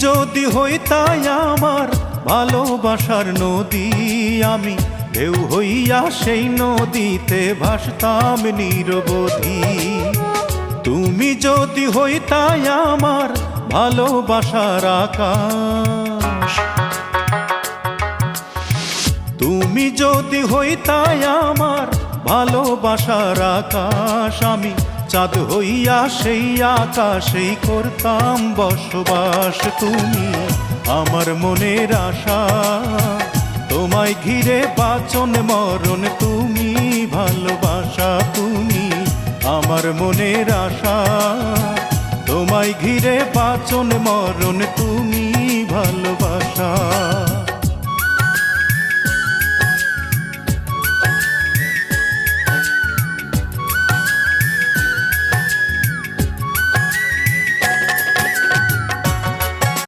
যদি হইতাই আমার ভালোবাসার নদী, আমি ঢেউ হইয়া সেই নদীতে ভাসতাম নিরবধি। তুমি যদি হইতাই আমার ভালোবাসার আকাশ, তুমি যদি হইতাই আমার ভালোবাসার আকাশ, আমি চাঁদ হইয়া সেই আকাশেই করতাম বসবাস। তুমি আমার মনের আশা, তোমায় ঘিরে বাঁচন মরণ, তুমি ভালোবাসা। তুমি আমার মনের আশা, তোমায় ঘিরে বাঁচন মরণ, তুমি